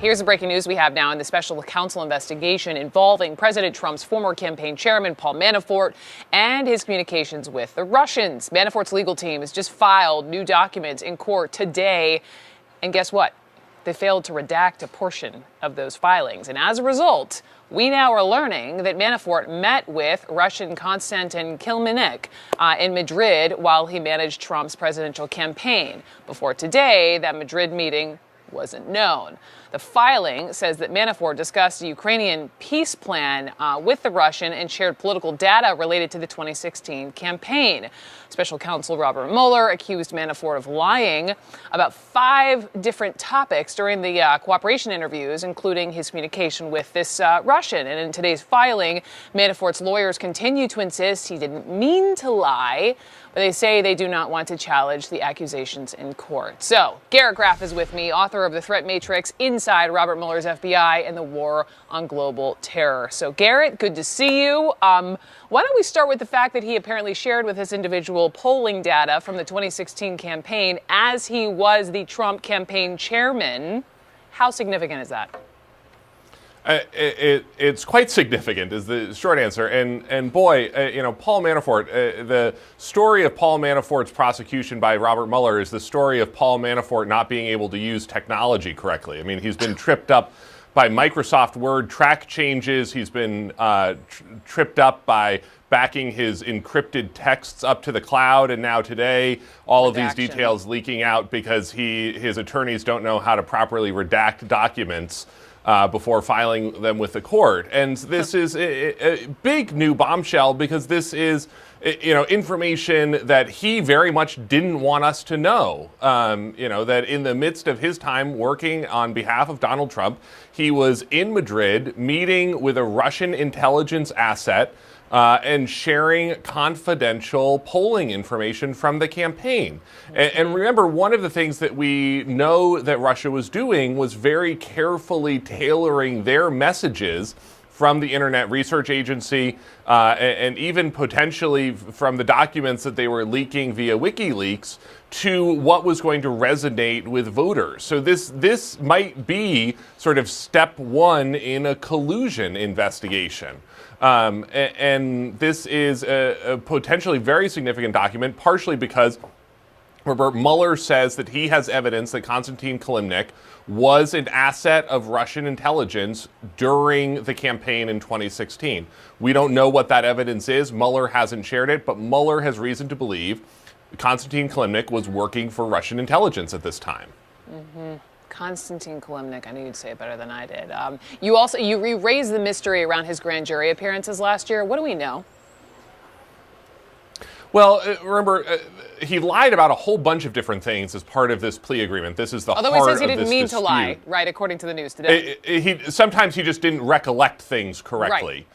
Here's the breaking news we have now in the special counsel investigation involving President Trump's former campaign chairman, Paul Manafort, and his communications with the Russians. Manafort's legal team has just filed new documents in court today. And guess what? They failed to redact a portion of those filings. And as a result, we now are learning that Manafort met with Russian Konstantin Kilimnik in Madrid while he managed Trump's presidential campaign. Before today, that Madrid meeting wasn't known. The filing says that Manafort discussed a Ukrainian peace plan with the Russian and shared political data related to the 2016 campaign. Special counsel Robert Mueller accused Manafort of lying about 5 different topics during the cooperation interviews, including his communication with this Russian. And in today's filing, Manafort's lawyers continue to insist he didn't mean to lie, but they say they do not want to challenge the accusations in court. So, Garrett Graff is with me, author of The Threat Matrix, Inside Robert Mueller's FBI and the War on Global Terror. So, Garrett, good to see you. Why don't we start with the fact that he apparently shared with this individual polling data from the 2016 campaign as he was the Trump campaign chairman. How significant is that? It's quite significant, is the short answer. And boy, Paul Manafort, the story of Paul Manafort's prosecution by Robert Mueller is the story of Paul Manafort not being able to use technology correctly. I mean, he's been tripped up by Microsoft Word track changes. He's been tripped up by backing his encrypted texts up to the cloud. And now today, all of these details leaking out because his attorneys don't know how to properly redact documents before filing them with the court. And this is a big new bombshell because this is, information that he very much didn't want us to know. That in the midst of his time working on behalf of Donald Trump, he was in Madrid meeting with a Russian intelligence asset and sharing confidential polling information from the campaign. And remember, one of the things that we know that Russia was doing was very carefully tailoring their messages from the Internet Research Agency and even potentially from the documents that they were leaking via WikiLeaks to what was going to resonate with voters. So this might be sort of step one in a collusion investigation. And this is a potentially very significant document, partially because Robert Mueller says that he has evidence that Konstantin Kilimnik was an asset of Russian intelligence during the campaign in 2016. We don't know what that evidence is. Mueller hasn't shared it, but Mueller has reason to believe Konstantin Kilimnik was working for Russian intelligence at this time. Mm-hmm. Konstantin Kilimnik, I knew you'd say it better than I did. You raised the mystery around his grand jury appearances last year. What do we know? Well, remember, he lied about a whole bunch of different things as part of this plea agreement. This is the heart of this dispute. Although he says he didn't mean to lie, right, according to the news today. Sometimes he just didn't recollect things correctly.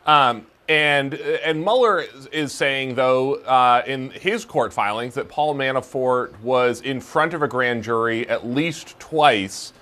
Right. And Mueller is saying, though, in his court filings, that Paul Manafort was in front of a grand jury at least twice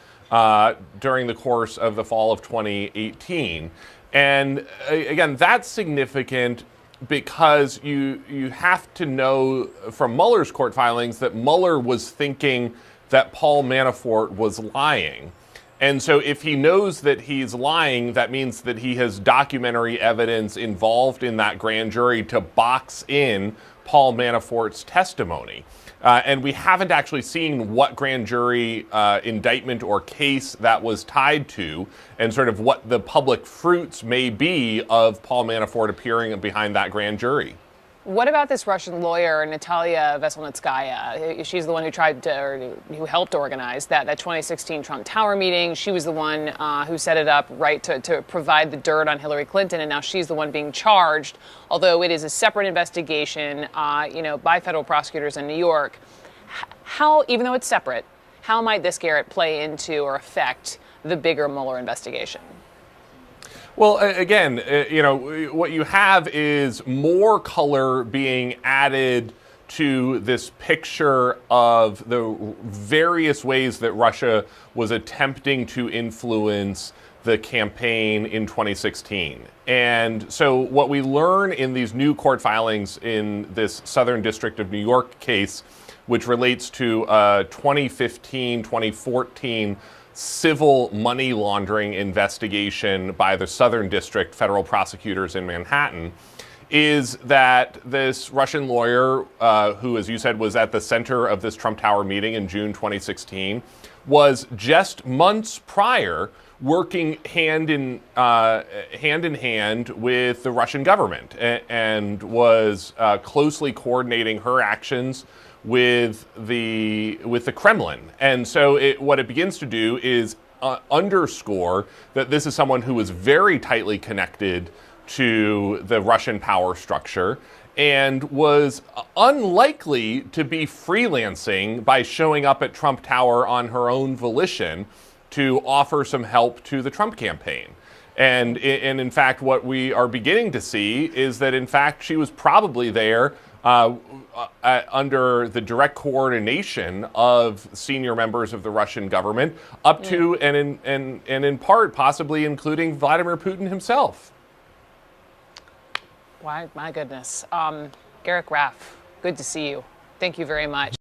during the course of the fall of 2018. And again, that's significant because you have to know from Mueller's court filings that Mueller was thinking that Paul Manafort was lying. And so if he knows that he's lying, that means that he has documentary evidence involved in that grand jury to box in Paul Manafort's testimony. And we haven't actually seen what grand jury indictment or case that was tied to and sort of what the public fruits may be of Paul Manafort appearing behind that grand jury. What about this Russian lawyer, Natalia Veselnitskaya? She's the one who helped organize that 2016 Trump Tower meeting. She was the one who set it up, right, to provide the dirt on Hillary Clinton, and now she's the one being charged, although it is a separate investigation, by federal prosecutors in New York. How, even though it's separate, how might this, Garrett, play into or affect the bigger Mueller investigation? Well, again, what you have is more color being added to this picture of the various ways that Russia was attempting to influence the campaign in 2016. And so what we learn in these new court filings in this Southern District of New York case, which relates to a 2015-2014 civil money laundering investigation by the Southern District federal prosecutors in Manhattan, is that this Russian lawyer, who, as you said, was at the center of this Trump Tower meeting in June 2016, was just months prior working hand in hand with the Russian government, and was closely coordinating her actions with the Kremlin. And so what it begins to do is underscore that this is someone who was very tightly connected to the Russian power structure and was unlikely to be freelancing by showing up at Trump Tower on her own volition to offer some help to the Trump campaign. And in fact, what we are beginning to see is that, in fact, she was probably there under the direct coordination of senior members of the Russian government, up to and in part possibly including Vladimir Putin himself. Why, my goodness. Garrick Raff, good to see you. Thank you very much.